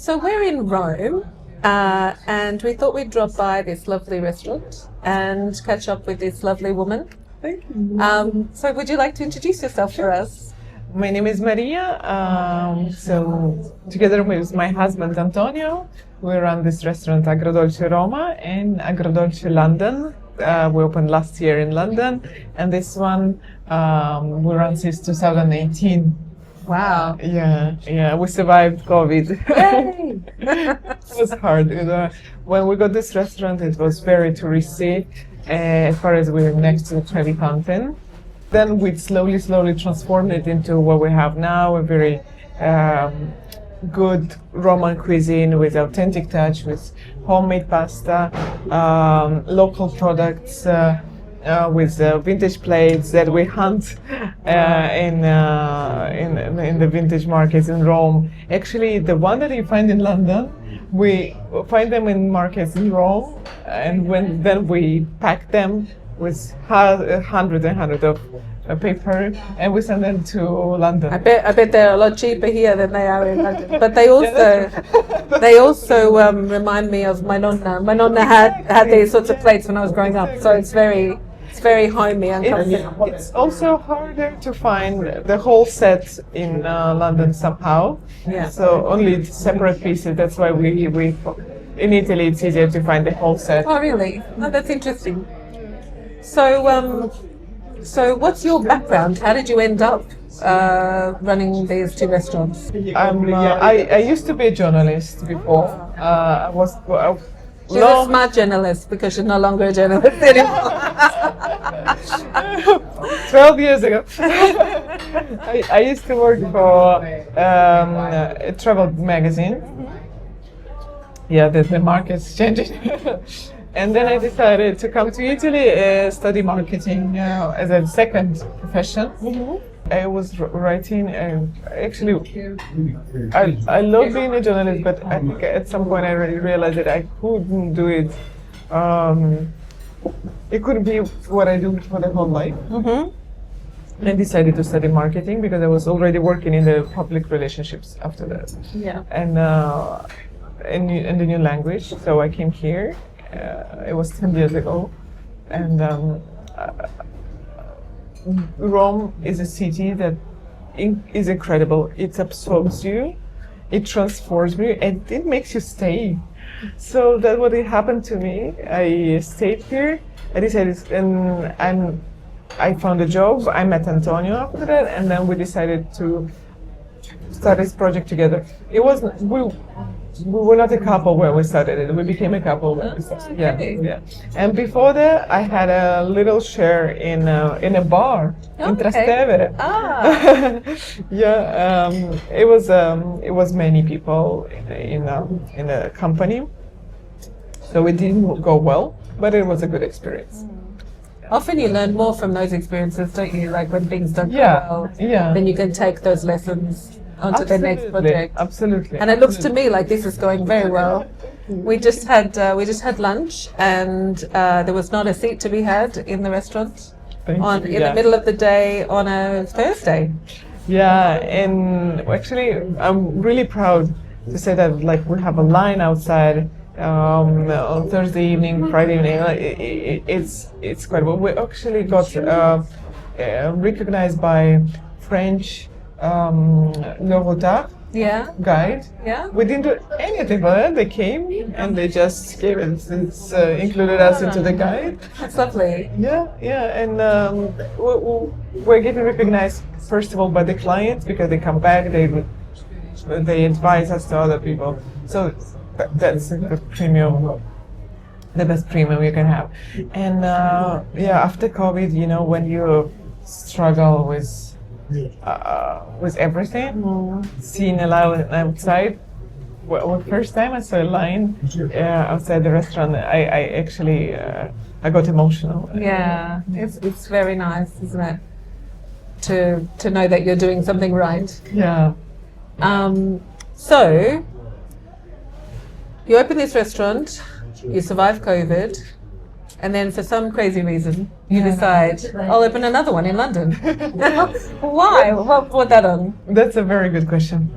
So we're in Rome, and we thought we'd drop by this lovely restaurant and catch up with this lovely woman. Thank you. So would you like to introduce yourself for us? My name is Maria. So together with my husband Antonio, we run this restaurant Agrodolce Roma and Agrodolce London. We opened last year in London, and this one we run since 2018. Wow. Yeah, we survived COVID. Yay! It was hard. When we got this restaurant, it was very touristy, as far as we're next to the Trevi Fountain. Then we slowly transformed it into what we have now, a very good Roman cuisine with authentic touch, with homemade pasta, local products, with vintage plates that we hunt in the vintage markets in Rome. Actually, the one that you find in London, we find them in markets in Rome, and then we pack them with hundreds of paper, and we send them to London. I bet they're a lot cheaper here than they are in London. But they also remind me of my nonna. My nonna had these sorts of plates when I was growing up, so it's very homey and comfortable. It's also harder to find the whole set in London somehow. Yeah. So only separate pieces. That's why we in Italy it's easier to find the whole set. Oh, really? Oh, that's interesting. So what's your background? How did you end up running these two restaurants? I used to be a journalist before. I was. She's a smart journalist because she's no longer a journalist anymore. 12 years ago. I used to work for a travel magazine. Yeah, the market's changing. And then I decided to come to Italy, study marketing as a second profession. Mm-hmm. I was writing, actually, I love being a journalist, but I think at some point I really realized that I couldn't do it. It couldn't be what I do for the whole life. Mm-hmm. I decided to study marketing because I was already working in the public relationships after that. Yeah. And in the new language, so I came here. It was 10 years ago, and Rome is a city that is incredible. It absorbs you, it transforms you, and it makes you stay. So that's what happened to me. I stayed here. I decided, and I found a job. I met Antonio after that, and then we decided to start this project together. It wasn't we were not a couple when we started it. We became a couple when we started. Yeah. And before that, I had a little share in a bar in Trastevere. Ah. Yeah. It was many people in a company, so it didn't go well, but it was a good experience. Often you learn more from those experiences, don't you? Like when things don't go well, then you can take those lessons onto the next project. Absolutely. And it looks to me like this is going very well. We just had lunch, and there was not a seat to be had in the restaurant in the middle of the day on a Thursday. Yeah, and actually I'm really proud to say that we have a line outside on Thursday evening, Friday evening. It's quite well. We actually got recognized by French guide. Yeah. We didn't do anything for that. They came and they just gave it. It's included us into the guide. That's lovely. Yeah, and we're getting recognized first of all by the clients because they come back. They advise us to other people. So that's the premium, the best premium you can have. And after COVID, when you struggle with everything, seeing a line outside. Well, first time I saw a line outside the restaurant, I actually I got emotional. Yeah, it's very nice, isn't it? To know that you're doing something right. Yeah. So you open this restaurant, you survive COVID, and then for some crazy reason you decide, I'll open another one in London. Why? What brought that on? That's a very good question.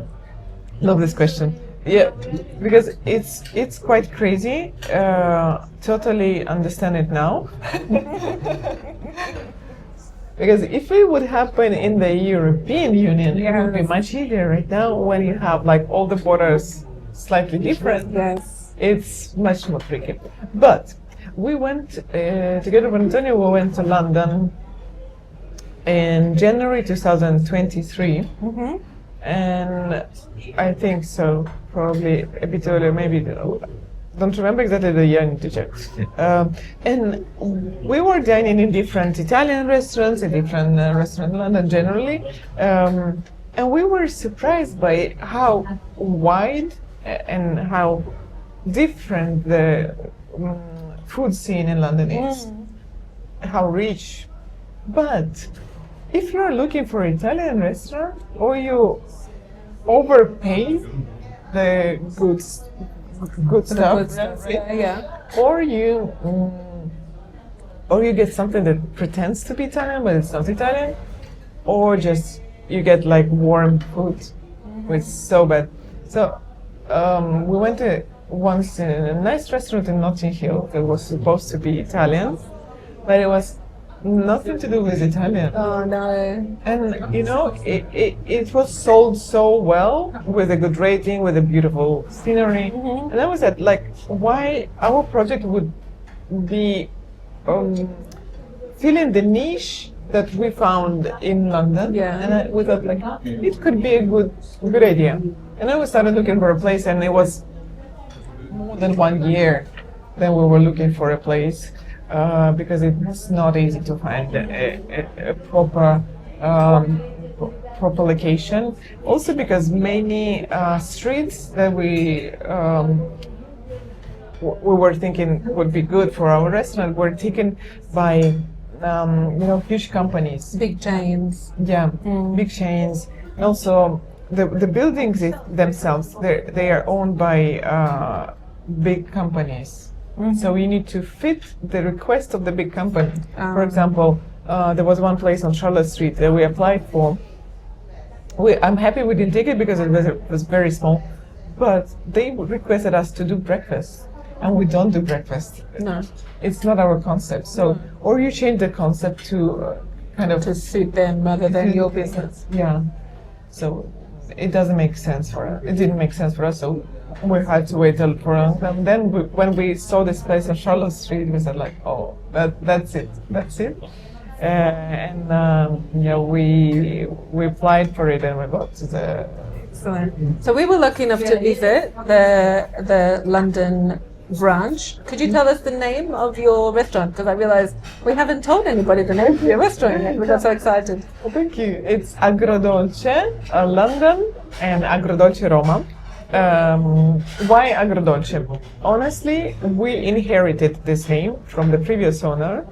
Love this question. Yeah, because it's quite crazy. Totally understand it now. Because if it would happen in the European Union, it would be much easier. Right now, when you have like all the borders slightly different, Yes. it's much more tricky. But we went together with Antonio. We went to London in January 2023. And I think so, probably a bit earlier, maybe, don't remember exactly the year, I need to check. And we were dining in different Italian restaurants, a different restaurant in London generally, and we were surprised by how wide and how different the food scene in London is, how rich. But if you're looking for Italian restaurant, or you overpay the good stuff, Yeah. or you get something that pretends to be Italian but it's not Italian, or just you get like warm food, which is so bad. So we went to once in a nice restaurant in Notting Hill that was supposed to be Italian, but it was nothing to do with Italian. Oh no. And you know, it was sold so well, with a good rating, with a beautiful scenery. And I was at like, why our project would be filling the niche that we found in London. Yeah. And we thought like, it could be a good idea. And then we started looking for a place, and it was more than 1 year that we were looking for a place. Because it's not easy to find a proper location. Also because many streets that we were thinking would be good for our restaurant were taken by huge companies. Big chains. Yeah, big chains. And also the buildings themselves, they are owned by big companies. So you need to fit the request of the big company. For example, there was one place on Charlotte Street that we applied for. I'm happy we didn't take it because it was very small, but they requested us to do breakfast, and we don't do breakfast. No. It's not our concept. So, or you change the concept to kind of To suit them rather than your business. Yeah. So it doesn't make sense for us. It didn't make sense for us. So we had to wait for us. And then when we saw this place on Charlotte Street, we said like, oh, that's it. We applied for it, and we got to the. Excellent. So we were lucky enough to visit the London branch. Could you tell us the name of your restaurant? Because I realized we haven't told anybody the name of your restaurant yet. We got so excited. Well, thank you. It's Agrodolce London and Agrodolce Roma. Why Agrodolce? Honestly, we inherited this name from the previous owner,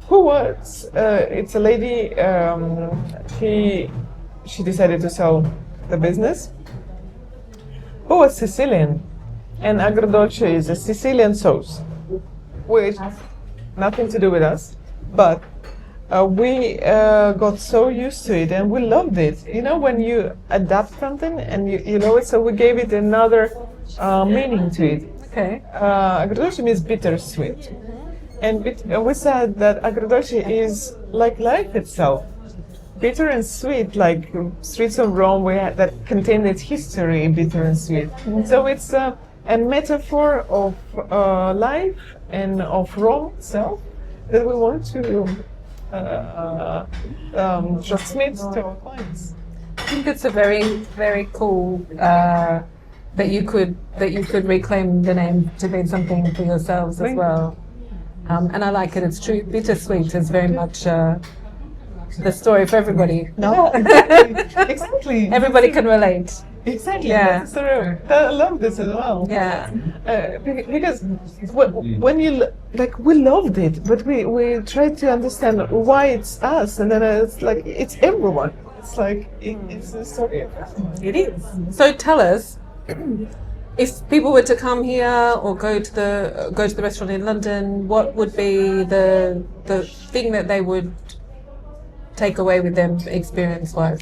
who was, it's a lady, she decided to sell the business, who was Sicilian, and Agrodolce is a Sicilian sauce, which nothing to do with us, but we got so used to it and we loved it. You know, when you adapt something and you know it, so we gave it another meaning to it. Okay. Agrodolce means bittersweet. And we said that Agrodolce is like life itself. Bitter and sweet, like streets of Rome that contain its history, bitter and sweet. So it's a metaphor of life and of Rome itself that we want to transmit to our clients. I think it's a very, very cool that you could reclaim the name to mean something for yourselves as well. And I like it. It's true. Bittersweet is very much the story for everybody. No, exactly. Everybody can relate. Exactly. Yeah. That's true. I love this as well. Yeah. Because when you we loved it, but we tried to understand why it's us, and then it's like it's everyone. It's like it's a story. It is. So tell us, if people were to come here or go to the restaurant in London, what would be the thing that they would take away with them experience-wise?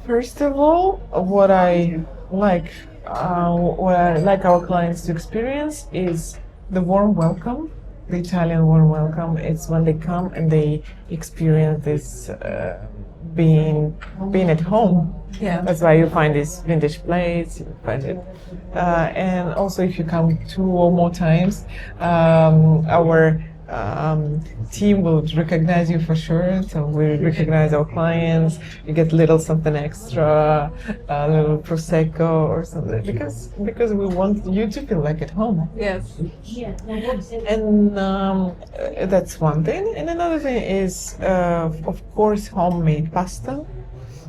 First of all, what I like what I like our clients to experience is the warm welcome, the Italian warm welcome. It's when they come and they experience this being at home. Yeah. That's why you find these vintage plates. You find it, and also if you come 2 or more times, our team will recognize you for sure. So we recognize our clients. You get little something extra, a little prosecco or something, because we want you to feel like at home. Yes. And that's one thing. And another thing is, of course, homemade pasta.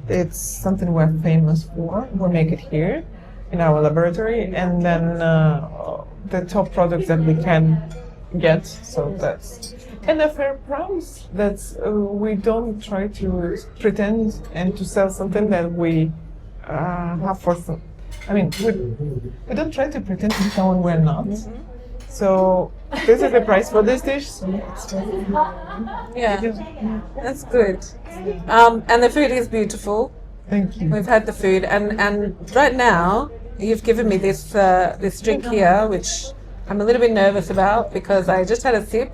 It's something we're famous for. We make it here in our laboratory, and then the top products that we can get. So that's and a fair price. That's we don't try to pretend and to sell something that we have for some. I mean, we don't try to pretend to be someone we're not. So this is the price for this dish. Yeah, that's good. And the food is beautiful. Thank you. We've had the food, and right now you've given me this this drink here, which I'm a little bit nervous about because I just had a sip.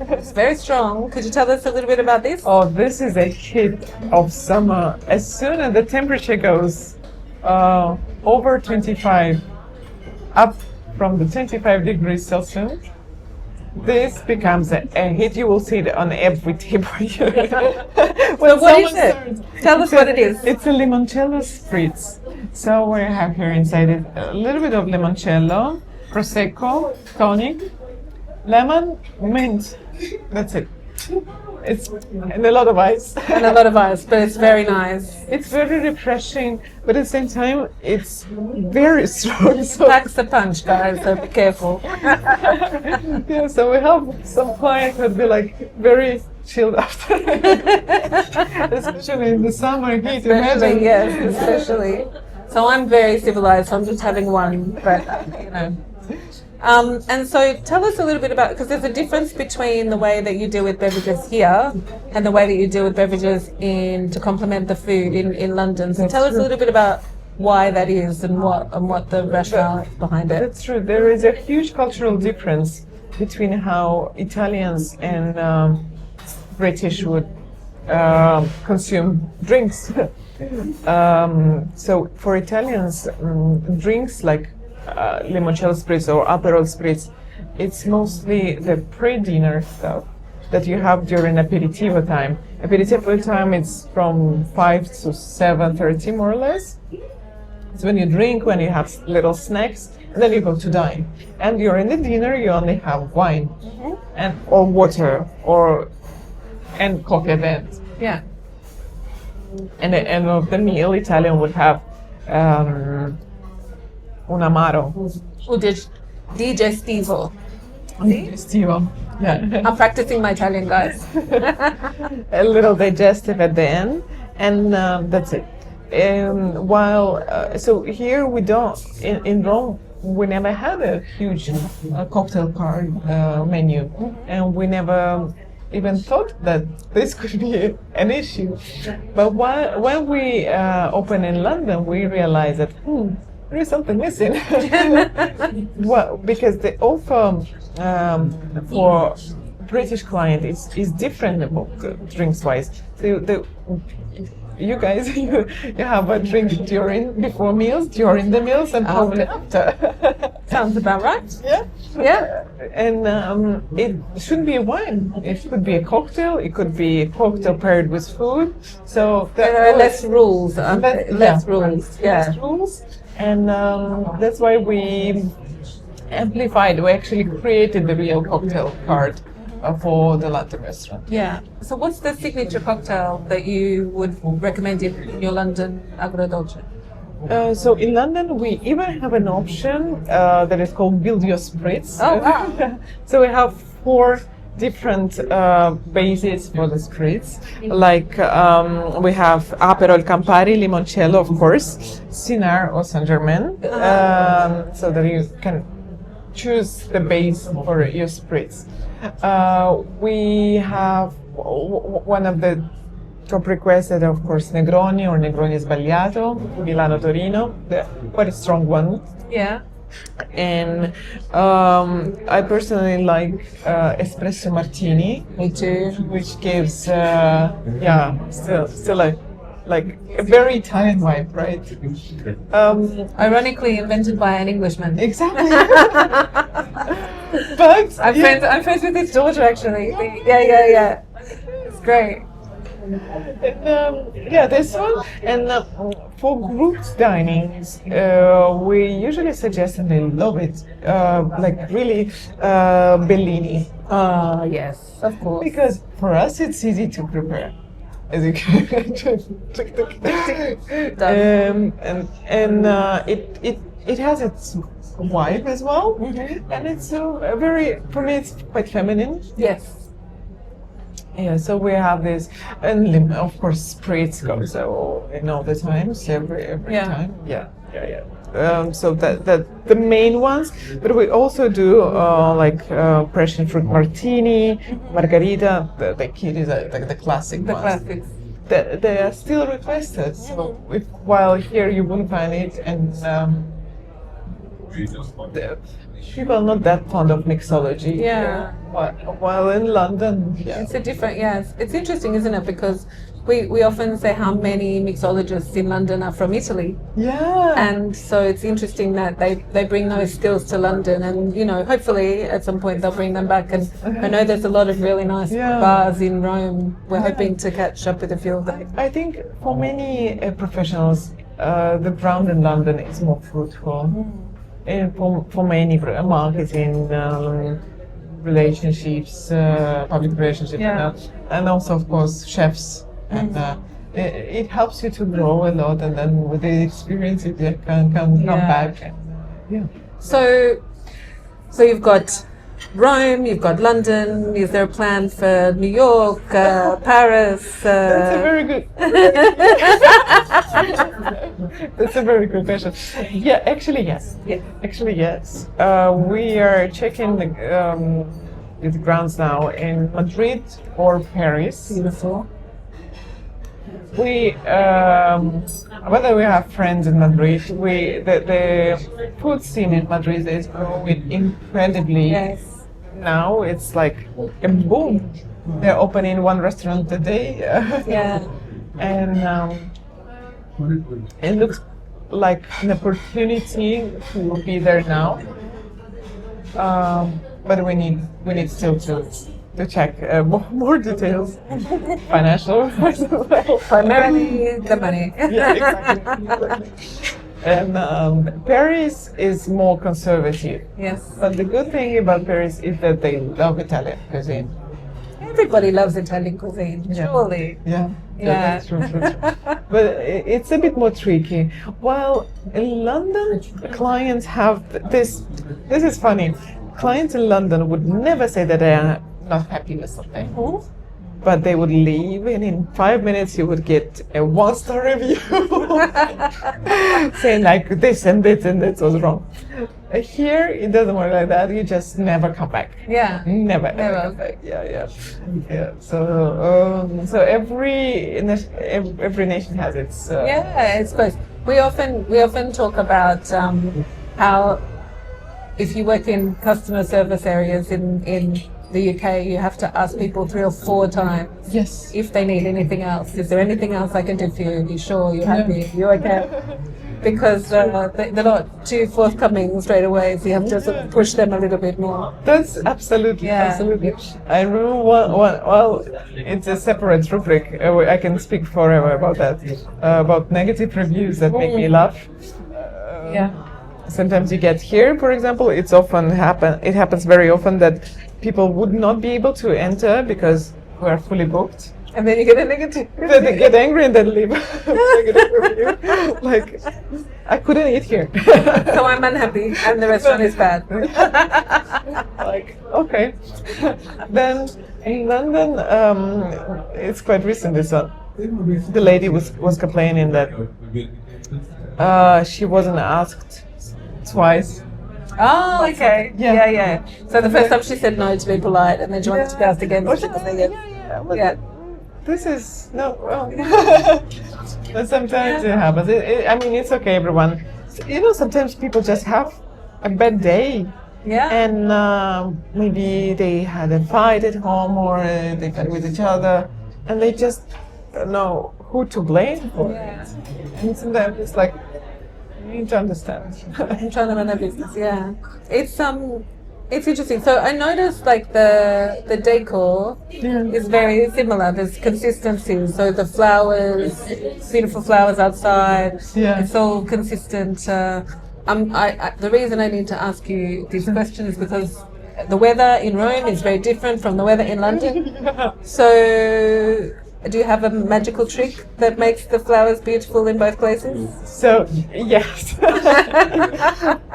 It's very strong. Could you tell us a little bit about this? Oh, this is a hit of summer. As soon as the temperature goes over 25, up from the 25 degrees Celsius, this becomes a hit. You will see it on every table. So what is it? Tell us what it is. It's a Limoncello Spritz. So we have here inside it a little bit of limoncello, prosecco, tonic, lemon, mint. That's it. It's and a lot of ice. And a lot of ice, but it's very nice. It's very refreshing, but at the same time, it's very strong. So Packs the punch, guys, so be careful. yeah, so we have some clients that be like very chilled after, especially in the summer heat. Imagine. Yes, especially. So I'm very civilized, so I'm just having one, but you know. And so tell us a little bit about, because there's a difference between the way that you deal with beverages here and the way that you deal with beverages to complement the food in London. So tell us a little bit about why that is and what the rationale is behind it. That's true. There is a huge cultural difference between how Italians and British would consume drinks. So for Italians, drinks like Limoncello Spritz or Aperol Spritz, it's mostly the pre-dinner stuff that you have during aperitivo time. Aperitivo time is from 5 to 7:30 more or less. It's when you drink, when you have little snacks, and then you go to dine. And during the dinner, you only have wine and or water and coffee at the end. Yeah. And at the end of the meal, Italian would have un amaro. Digestivo. Digestivo. Yeah. I'm practicing my Italian, guys. A little digestive at the end, and that's it. So here we don't, in Rome, we never had a huge cocktail card menu, and we never even thought that this could be an issue. But when we opened in London, we realized that there is something missing. Well, because the offer for British client is different drinks wise. So you guys, you have a drink before meals, during the meals, and probably after. Sounds about right. Yeah. Yeah. And it shouldn't be a wine. It could be a cocktail. It could be a cocktail paired with food. So There are less rules. Less rules. Yeah. Less rules. And that's why we amplified. We actually created the real cocktail card for the Latin restaurant. Yeah. So what's the signature cocktail that you would recommend in your London Agrodolce? So in London, we even have an option that is called Build Your Spritz. Oh, wow. So we have 4 different bases for the spritz. Like we have Aperol, Campari, Limoncello, of course, Cynar or Saint Germain, so that you can choose the base for your spritz. We have one of the top requests are of course Negroni or Negroni Sbagliato, Milano Torino, the quite a strong one. Yeah. And I personally like espresso martini, Me too. which gives still like a very Italian vibe, right? Ironically invented by an Englishman. Exactly. But I'm friends with his daughter actually. Yeah. It's great. And, this one. And for group dinings, we usually suggest, and they love it, like really Bellini. Yes, of course. Because for us, it's easy to prepare. As you can it has its vibe as well, and it's for me it's quite feminine. Yes. Yeah, so we have this, and of course Spritz goes in all the times, every time. Yeah. So that the main ones, but we also do like passion fruit martini, margarita. The kid is like the classic ones. Classics. They are still requested. So while here you wouldn't find it, and people are not that fond of mixology. Yeah. While in London, It's a different. It's interesting, isn't it? Because we often say how many mixologists in London are from Italy. Yeah. And so it's interesting that they bring those skills to London, and hopefully at some point they'll bring them back. And I know there's a lot of really nice bars in Rome. We're hoping to catch up with a few of them. I think for many professionals, the ground in London is more fruitful. And for many marketing, relationships, public relationships, and also of course chefs. And it helps you to grow a lot, and then with the experience you can come back. And, So you've got Rome, you've got London. Is there a plan for New York, Paris? That's a very good. That's a very good question. Yeah, actually yes. Yeah. Actually yes. We are checking the grounds now in Madrid or Paris. Beautiful. Whether we have friends in Madrid, the food scene in Madrid is growing incredibly. Yes. Now it's like a boom. They're opening one restaurant a day. And it looks like an opportunity to be there now. But we need still to check more details, financial, Primarily the money. Yeah, exactly. And Paris is more conservative. Yes. But the good thing about Paris is that they love Italian cuisine. Everybody loves Italian cuisine, surely. Yeah. That's true. But it's a bit more tricky. While in London, clients have this. This is funny. Clients in London would never say that they are not happy with something. But they would leave, and in 5 minutes you would get a 1-star review saying like this and this was wrong. Here it doesn't work like that. You just never come back. Yeah. Never come back. Yeah. So every nation has its. It's both. We often talk about how if you work in customer service areas in the UK, you have to ask people 3 or 4 times if they need anything else. Is there anything else I can do for you? Are you sure? You're happy? You're okay? Because they're not too forthcoming straight away, so you have to sort of push them a little bit more. That's absolutely. I remember it's a separate rubric. I can speak forever about that. About negative reviews that make me laugh. Sometimes you get here, for example, it happens very often that people would not be able to enter because we are fully booked. And then you get a negative. Then they get angry and then leave. Negative review. Like, I couldn't eat here. So I'm unhappy and the restaurant is bad. Like, okay. Then in London, it's quite recent this one. The lady was complaining that she wasn't asked twice. Oh, okay. So the first time she said no to be polite, and then she wanted to be asked again. this is no. Well, but sometimes it happens. I mean, it's okay, everyone. Sometimes people just have a bad day. Yeah. And maybe they had a fight at home or they fight with each other, and they just don't know who to blame for it. And sometimes it's like, you need to understand. I'm trying to run a business. Yeah. It's interesting. So I noticed like the decor is very similar. There's consistency. So the flowers, beautiful flowers outside. Yeah. It's all consistent. The reason I need to ask you these questions is because the weather in Rome is very different from the weather in London. So, do you have a magical trick that makes the flowers beautiful in both places? So, yes.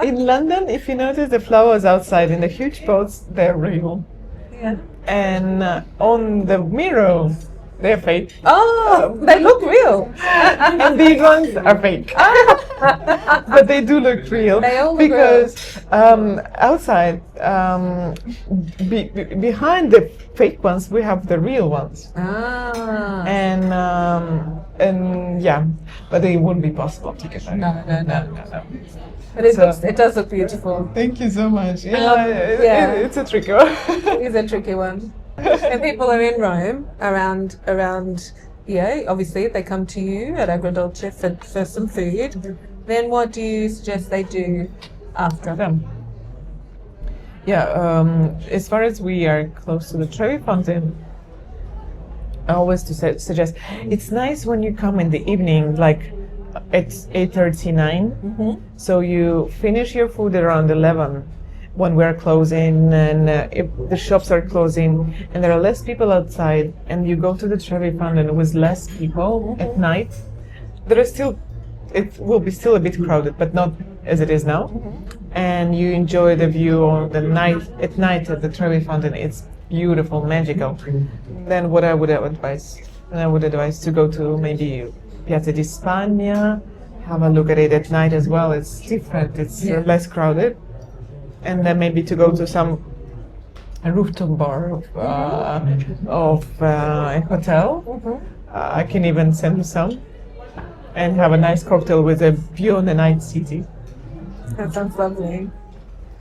In London, if you notice the flowers outside in the huge pots, they're real. Yeah. And on the mirror, they're fake. Oh, they look real. And these ones are fake. But they do look real. They all look because outside, behind the fake ones, we have the real ones. Ah. And yeah, but it wouldn't be possible to get that. No. But it does look beautiful. Thank you so much. It's a tricky one. It is a tricky one. And people are in Rome around obviously they come to you at Agrodolce for some food. Then what do you suggest they do after? Yeah, as far as we are close to the Trevi Fountain, I always suggest it's nice when you come in the evening, like at 8:39. Mm-hmm. So you finish your food around 11. When we're closing and if the shops are closing and there are less people outside and you go to the Trevi Fountain with less people at night, it will be still a bit crowded, but not as it is now. And you enjoy the view on the night at the Trevi Fountain. It's beautiful, magical. Then what I would advise to go to maybe Piazza di Spagna, have a look at it at night as well. It's different, it's less crowded. And then maybe to go to a rooftop bar of a hotel. I can even send you some and have a nice cocktail with a view on the night city. That sounds lovely.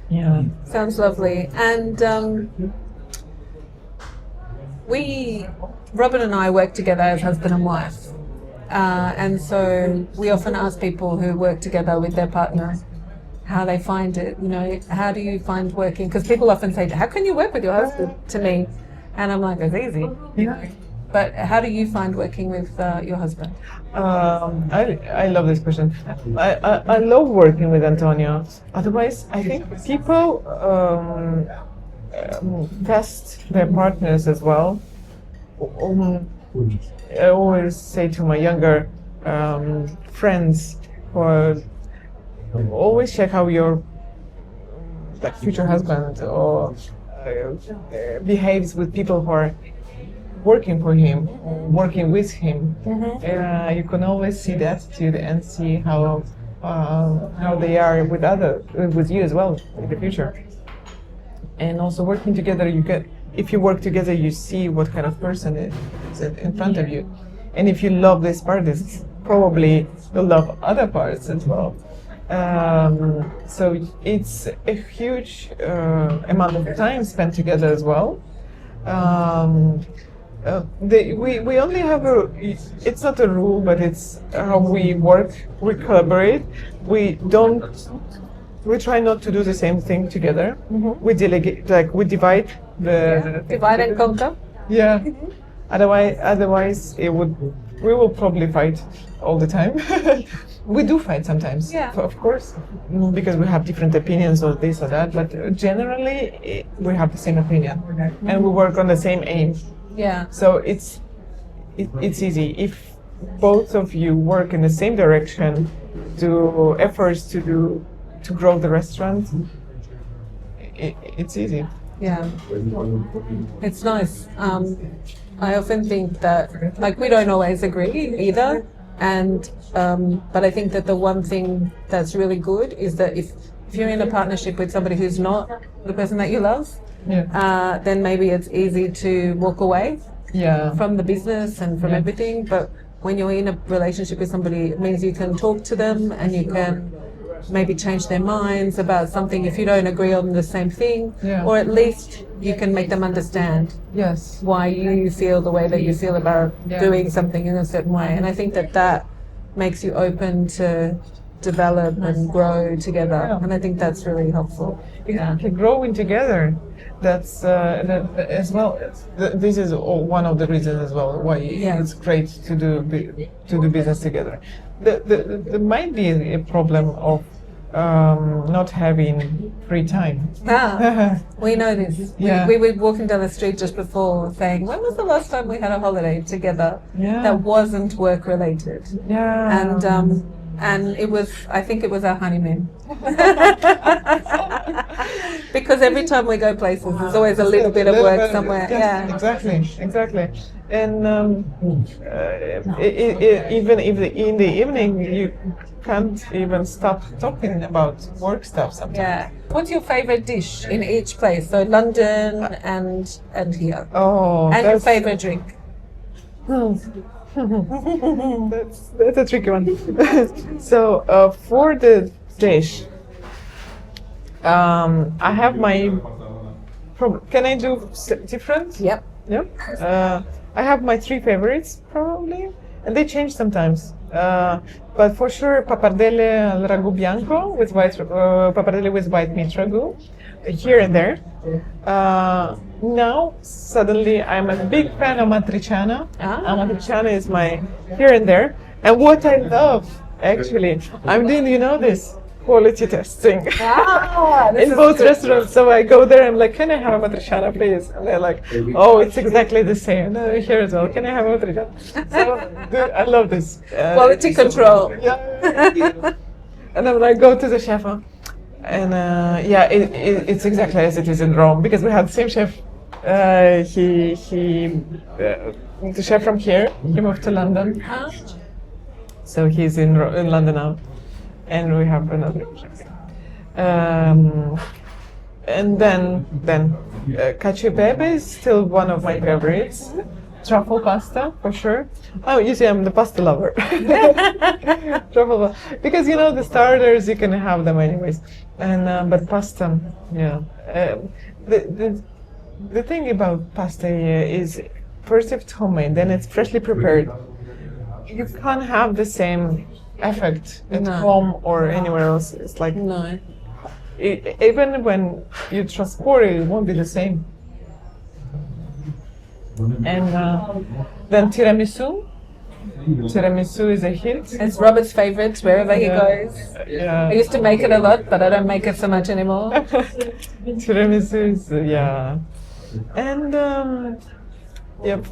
Yeah. Sounds lovely. And Robin and I work together as husband and wife. And so we often ask people who work together with their partner how they find it, how do you find working? Because people often say, how can you work with your husband, to me? And I'm like, it's easy. But how do you find working with your husband? I love this question. I love working with Antonio. Otherwise, I think people test their partners as well. I always say to my younger friends who are always check how your future husband or behaves with people who are working for him, working with him. You can always see the attitude and see how they are with you as well in the future. And also working together, if you work together, you see what kind of person is in front of you. And if you love this part, probably you'll love other parts as well. So it's a huge amount of time spent together as well. We only have it's not a rule, but it's how we work, we collaborate. We try not to do the same thing together. We delegate, we divide divide and conquer. Yeah. Otherwise we will probably fight all the time. We do fight sometimes, of course, because we have different opinions or this or that, but generally we have the same opinion and we work on the same aim. Yeah. So it's easy. If both of you work in the same direction, do efforts to grow the restaurant, it's easy. Yeah. It's nice. I often think that, we don't always agree either. And but I think that the one thing that's really good is that if you're in a partnership with somebody who's not the person that you love, then maybe it's easy to walk away Yeah. from the business and from everything. But when you're in a relationship with somebody, it means you can talk to them and you can maybe change their minds about something if you don't agree on the same thing, Yeah. or at least you can make them understand Yes. why you feel the way that you feel about Yeah. doing something in a certain way. And I think that makes you open to develop and grow together. Yeah. And I think that's really helpful. Exactly, growing together. That's that as well. This is one of the reasons as well why it's great to do business together. There might be a problem of not having free time. We know this. Yeah. We were walking down the street just before saying, when was the last time we had a holiday together that wasn't work related? Yeah. And it was, I think it was our honeymoon. Because every time we go places, there's always a little bit of work somewhere. Yes, exactly. And even if in the evening you can't even stop talking about work stuff sometimes. Yeah. What's your favorite dish in each place? So London and here. Oh, And your favorite drink? That's a tricky one. So for the dish, I have my. Can I do different? Yep. Yep. I have my 3 favorites probably, and they change sometimes. But for sure, pappardelle al ragù bianco with pappardelle with white meat ragu, here and there. Now suddenly I'm a big fan of matriciana. Matriciana is my here and there. And what I love, actually, I'm doing, this quality testing in both restaurants. So I go there, I'm like, can I have a matriciana, please? And they're like, oh, it's exactly the same. Here as well, can I have a matriciana? So I love this. Quality control. Yeah. And I'm like, go to the chef. And it's exactly as it is in Rome, because we had the same chef. The chef from here, he moved to London. So he's in London now. And we have another chef. And then cacio e pepe is still one of my favorites. Truffle pasta, for sure. Oh, you see, I'm the pasta lover. Truffle, because the starters, you can have them anyways. And but pasta, yeah. The thing about pasta is, first it's homemade, then it's freshly prepared. You can't have the same effect at home or anywhere else. It's like even when you transport it, it won't be the same. And then tiramisu. Tiramisu is a hit. It's Robert's favorite wherever he goes. Yeah. I used to make it a lot, but I don't make it so much anymore. Tiramisu is and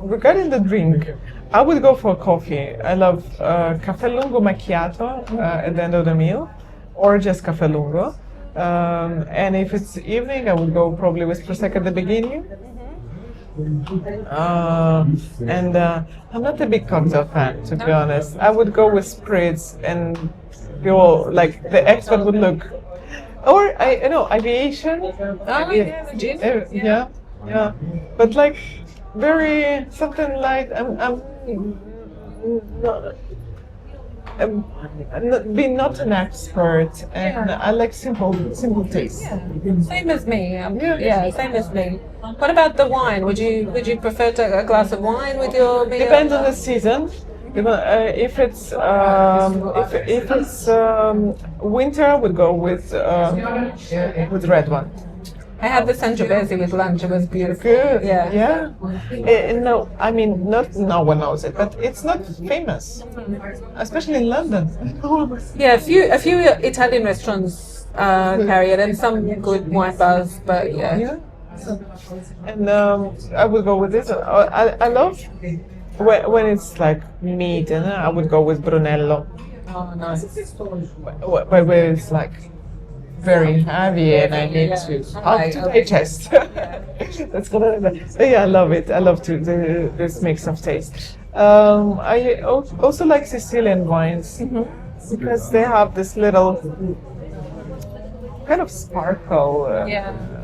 regarding the drink, I would go for coffee. I love caffè lungo macchiato at the end of the meal, or just caffè lungo. And if it's evening, I would go probably with prosecco at the beginning. And I'm not a big cocktail fan, to be honest. I would go with spritz, and people like the expert would look, or aviation. Yeah. But like very something light. I'm not an expert, and I like simple taste. Same as me. Same as me. What about the wine? Would you prefer a glass of wine with your meal? Depends on the season. If it's winter, I would go with red one. I had the Sangiovese with lunch. It was beautiful. Good. Yeah. No, I mean, no one knows it, but it's not famous, especially in London. Yeah, a few Italian restaurants carry it, and some good wine bars. But yeah. And I would go with this. I love when it's like meat, and I would go with Brunello. Oh, nice. But where it's like very heavy and I need to digest. That's I love it. I love this mix of taste. I also like Sicilian wines because they have this little kind of sparkle.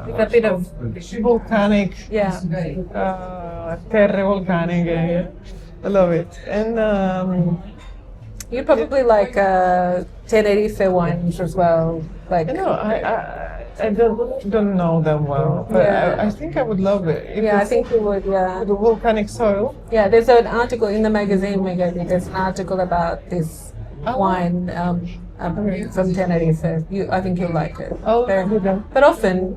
With a bit of volcanic. terre volcaniche. Yeah. I love it. And You probably like Tenerife wines as well. Like, I don't know them well, but Yeah. I think I would love it. If yeah, I it's think you would. Yeah, the volcanic soil. yeah. There's an article in the magazine we gave you. There's an article about this wine from Tenerife. I think you'll like it. Oh, Very- okay. But often,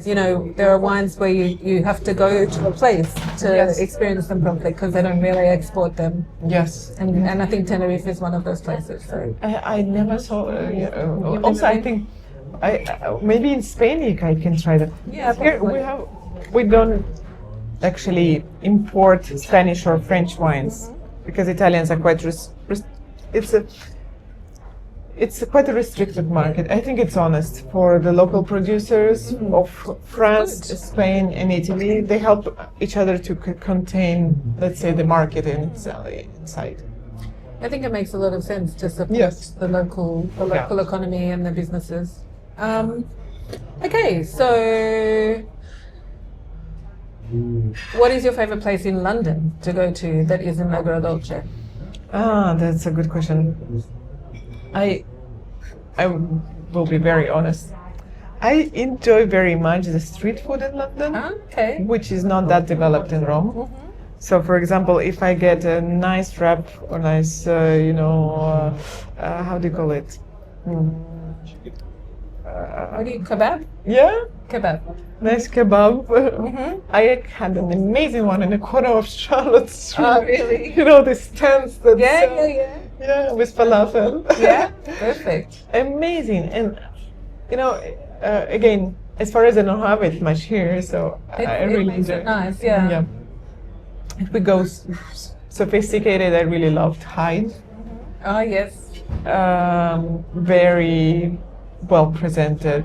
you know, there are wines where you have to go to a place to Yes. experience them properly because they don't really export them. Yes. And I think Tenerife is one of those places. So. I never saw. You've Also, never I think maybe in Spain I can try that. Yeah, Here probably. we don't actually import Spanish or French wines because Italians are quite it's quite a restricted market. I think it's honest for the local producers of France, Spain, and Italy. They help each other to contain, let's say, the market inside. I think it makes a lot of sense to support Yes. the local economy and the businesses. Okay, so what is your favorite place in London to go to that isn't Agrodolce? That's a good question. I will be very honest. I enjoy very much the street food in London, Okay. which is not that developed in Rome. So, for example, if I get a nice wrap or nice, how do you call it? What do you kebab? Yeah, Kebab. nice kebab. I had an amazing one in the corner of Charlotte Street. Oh, really? You know, these tents that sell- Yeah. with falafel. Yeah, perfect. Amazing. And you know, again, as far as I don't have it much here, so I really makes enjoy it nice, yeah. If we go sophisticated, I really loved Hyde. Oh, yes. Very well presented,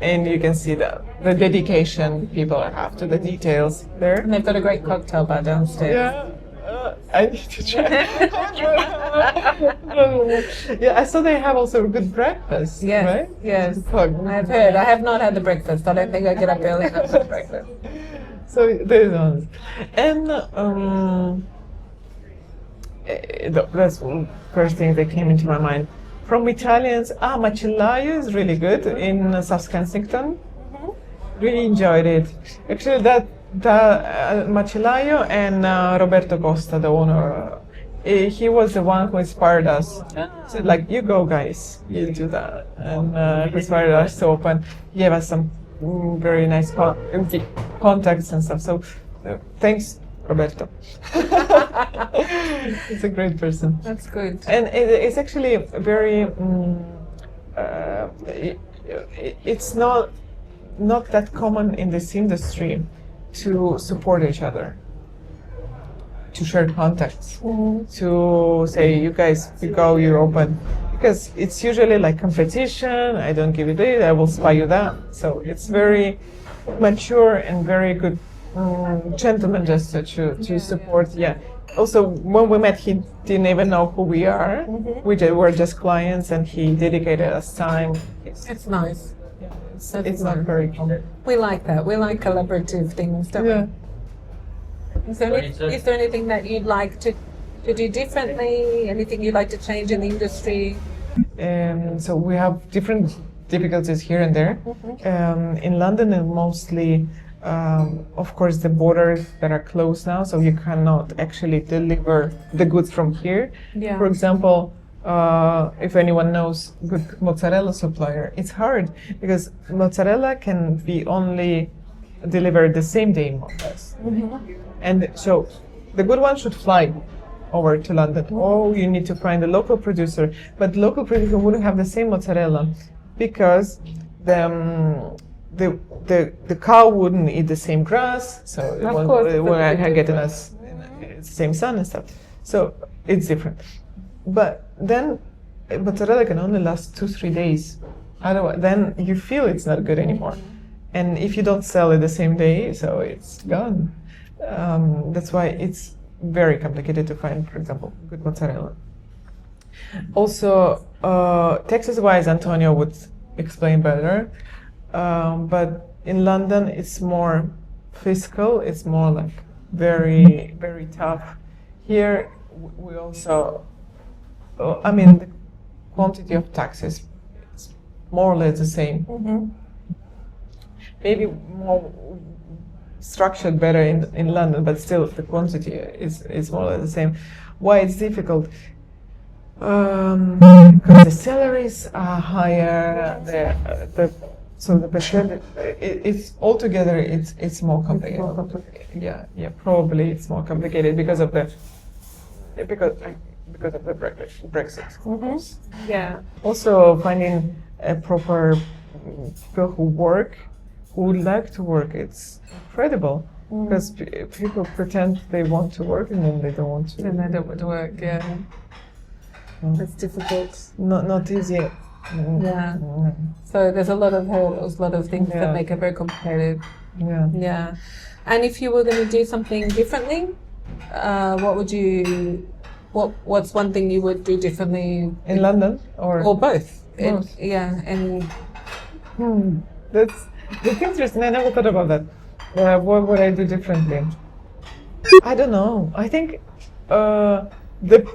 and you can see the dedication people have to the details there. And they've got a great cocktail bar downstairs. Yeah. I need to try. Yeah, I saw they have also a good breakfast. Yes, Right? yes. Fuck. I've heard. I have not had the breakfast. I don't think I get up early enough for the breakfast. So there's one. And that's one first thing that came into my mind. From Italians, Macellaio is really good in South Kensington. Really enjoyed it. Actually, that Macellaio and Roberto Costa, the owner, he was the one who inspired us. So, like, you go, guys, you do that, and he inspired us to open. He gave us some very nice contacts and stuff. So, thanks, Roberto. He's a great person. That's good. And it's actually very. It's not that common in this industry to support each other, to share contacts, to say, you guys, you go, you're open, because it's usually like competition. I don't give you this, I will buy you that. So it's very mature and very good gentleman gesture to support. Yeah. Also, when we met, he didn't even know who we are. We were just clients, and he dedicated us time. It's nice. It's not very common. We like that. We like collaborative things, don't Yeah. we? Is there anything that you'd like to do differently? Anything you'd like to change in the industry? So we have different difficulties here and there. In London, and mostly, of course, the borders that are closed now, so you cannot actually deliver the goods from here. Yeah. For example, if anyone knows good mozzarella supplier, it's hard because mozzarella can be only delivered the same day, more or less. And so the good one should fly over to London. Or you need to find a local producer, but the local producer wouldn't have the same mozzarella because the cow wouldn't eat the same grass, so it won't get in the same sun and stuff. So it's different. But then mozzarella can only last 2-3 days. Otherwise, then you feel it's not good anymore. And if you don't sell it the same day, so it's gone. That's why it's very complicated to find, for example, good mozzarella. Also, Texas-wise, Antonio would explain better. But in London, it's more fiscal. It's more like very, very tough. Here, we also, I mean, the quantity of taxes is more or less the same. Maybe more structured better in London, but still the quantity is more or less the same. Why it's difficult? Because the salaries are higher, so the percentage, it's altogether it's more complicated. Yeah, probably it's more complicated because of the Brexit. Of course. Yeah. Also, finding a proper people who work, who would like to work, it's incredible. Because people pretend they want to work and then they don't want to. And they don't want to work. Yeah. It's difficult. Not easy. Yeah. So there's a lot of hurdles, a lot of things that make it very complicated. Yeah. And if you were going to do something differently, what would you? What's one thing you would do differently in London or both? Both. And that's interesting. I never thought about that. What would I do differently? I don't know. I think the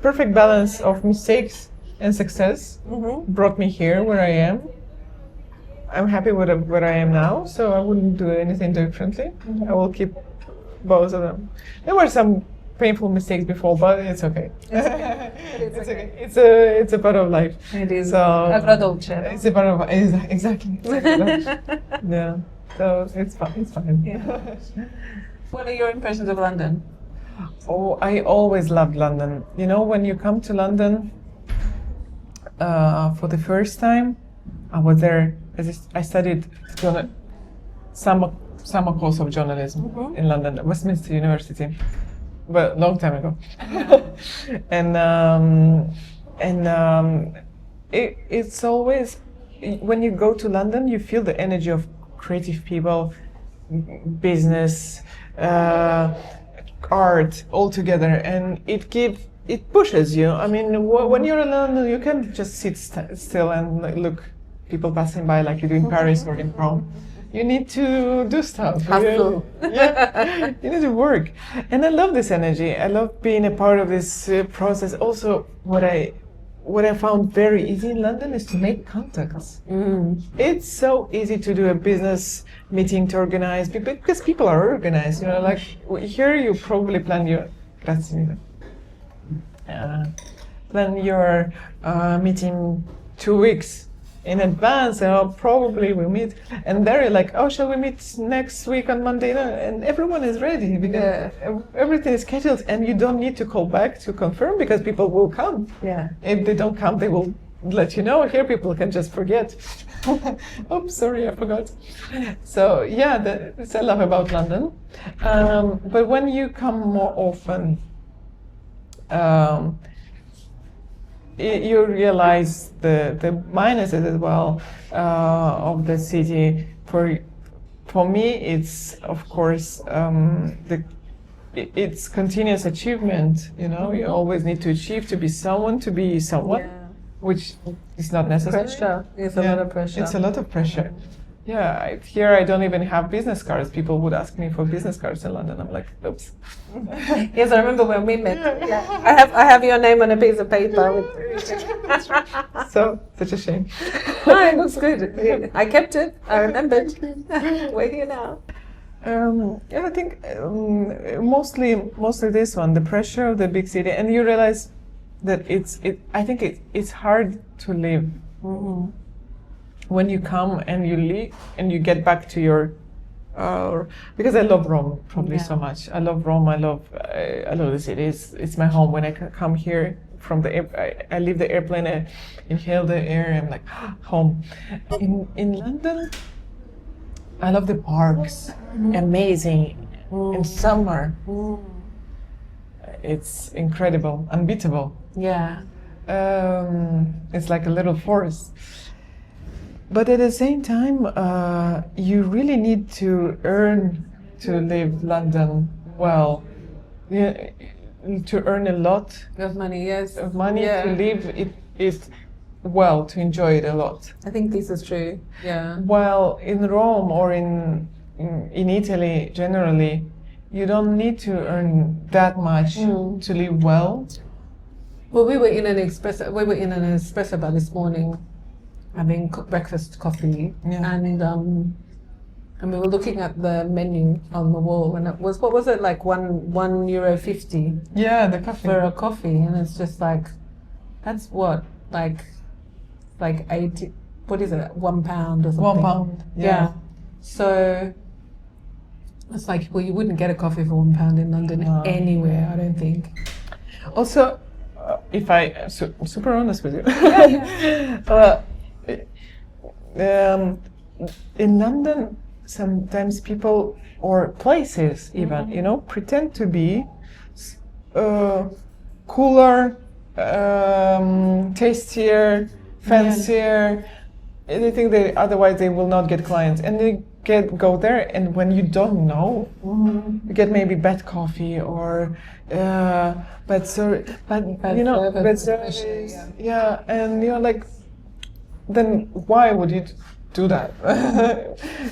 perfect balance of mistakes and success brought me here where I am. I'm happy with where I am now, so I wouldn't do anything differently. I will keep both of them. There were some painful mistakes before, but it's okay. It's okay. It's a part of life. It is. So Agrodolce. it's a part of exactly. Yeah. So it's fine. It's fine. Yeah. What are your impressions of London? Oh, I always loved London. You know, when you come to London for the first time, I was there. I studied summer course of journalism in London, Westminster University, but long time ago. It's always, when you go to London, you feel the energy of creative people, business, art all together, and it pushes you. I mean, when you're in London, you can't just sit still and look people passing by like you do in Paris or in Rome. You need to do stuff. Hustle. Yeah, you need to work. And I love this energy. I love being a part of this process. Also, what I found very easy in London is to make contacts. It's so easy to do a business meeting, to organize, because people are organized. You know, like here you probably plan your meeting 2 weeks in advance, and probably we'll meet. And they're like, oh, shall we meet next week on Monday? And everyone is ready because everything is scheduled, and you don't need to call back to confirm because people will come. Yeah. If they don't come, they will let you know. Here people can just forget. Oops, sorry, I forgot. So yeah, that's what I love about London. But when you come more often, you realize the minuses as well of the city. For me, it's of course it's continuous achievement. You know, you always need to achieve to be someone, which is not necessary. Pressure. It's a lot of pressure. It's a lot of pressure. Yeah, here I don't even have business cards. People would ask me for business cards in London. I'm like, oops. Yes, I remember when we met. Yeah. I have your name on a piece of paper. So, such a shame. No, it looks good. I kept it. I remembered. We're here now. I think mostly this one, the pressure of the big city, and you realize that I think it's hard to live. When you come and you leave and you get back to your, because I love Rome probably so much. I love Rome. I love the city. It's my home. When I come here from I leave the airplane, I inhale the air. I'm like home. In London, I love the parks. Amazing. In summer, it's incredible, unbeatable. Yeah. It's like a little forest. But at the same time, you really need to earn to live London well. Yeah, to earn a lot of money, yes. Of money to live it well, to enjoy it a lot. I think this is true. Yeah. While in Rome or in Italy, generally, you don't need to earn that much to live well. Well, we were in an espresso bar this morning, having breakfast coffee, and we were looking at the menu on the wall, and it was, what was it, like €1.50? Yeah, the coffee. For a coffee, and it's just like, that's what, like 80, what is it, £1 or something? £1, yeah. So it's like, well, you wouldn't get a coffee for £1 in London anywhere, I don't think. Also, if I'm super honest with you, in London, sometimes people or places even, you know, pretend to be cooler, tastier, fancier. They think otherwise they will not get clients, and they go there, and when you don't know, you get maybe bad coffee or bad service, and you're like, then why would you do that?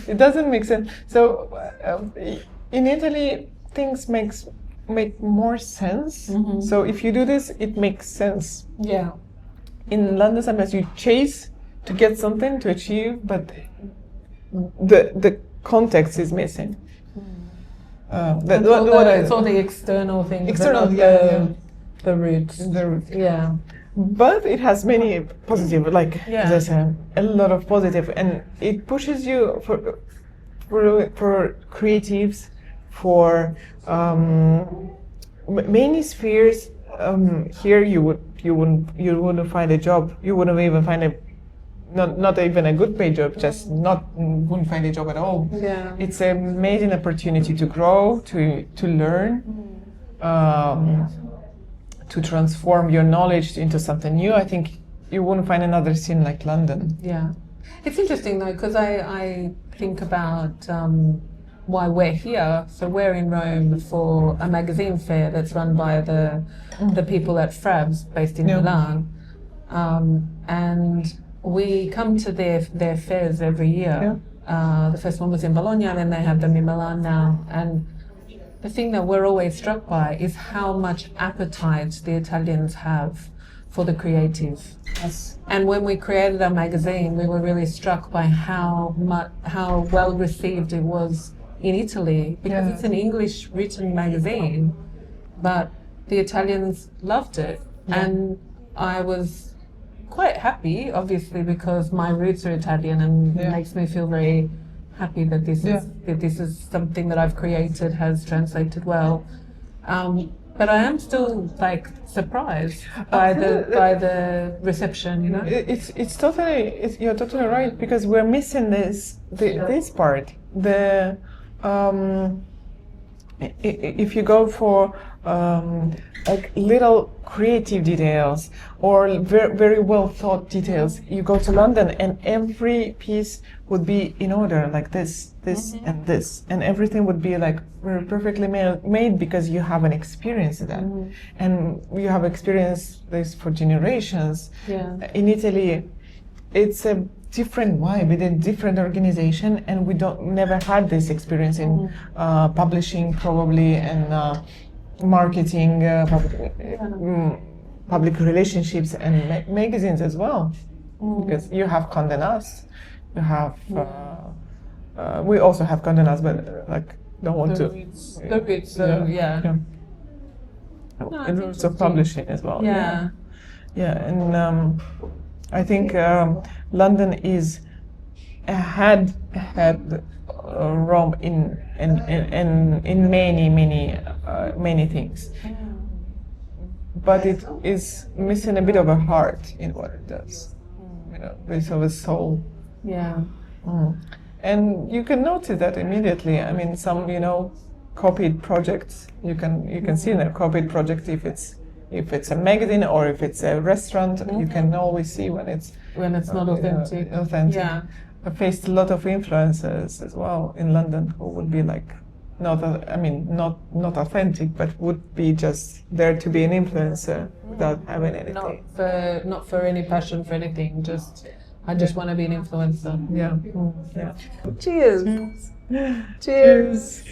It doesn't make sense. So in Italy, things make more sense. So if you do this, it makes sense. Yeah. In London, sometimes you chase to get something to achieve, but the context is missing. It's all the external things, external, the roots. Yeah. But it has many positive, like there's a lot of positive, and it pushes you for creatives, for many spheres. Here you wouldn't find a job. You wouldn't even find not even a good paid job. Wouldn't find a job at all. Yeah. It's an amazing opportunity to grow, to learn. To transform your knowledge into something new. I think you wouldn't find another scene like London. Yeah. It's interesting though, because I think about why we're here. So we're in Rome for a magazine fair that's run by the people at Frabs, based in Milan. And we come to their fairs every year. The first one was in Bologna, and then they have them in Milan now. And the thing that we're always struck by is how much appetite the Italians have for the creative. Yes. And when we created our magazine, we were really struck by how well received it was in Italy, because it's an English written magazine, but the Italians loved it. And I was quite happy, obviously, because my roots are Italian, and it makes me feel very happy that this is something that I've created has translated well. But I am still like surprised by the reception, you know. You're totally right, because we're missing this part. If you go for like little creative details or very, very well thought details, you go to London and every piece would be in order, like this, and this, and everything would be like very perfectly made because you have an experience in that, and you have experienced this for generations. In Italy, it's a different vibe with a different organization, and we never had this experience in publishing probably, and marketing, public relationships, and magazines as well, because you have Condé Nast, you have we also have Condé Nast, but like don't want to in terms of publishing as well. And I think London is had Rome in many things, but it is missing a bit of a heart in what it does. You know, a bit of a soul. And you can notice that immediately. I mean, some copied projects. You can see in a copied project if it's a magazine or if it's a restaurant. You can always see when it's not authentic. I faced a lot of influencers as well in London who would be like not authentic, but would be just there to be an influencer without having anything. Not for any passion for anything. I just want to be an influencer. Yeah. Cheers. Cheers.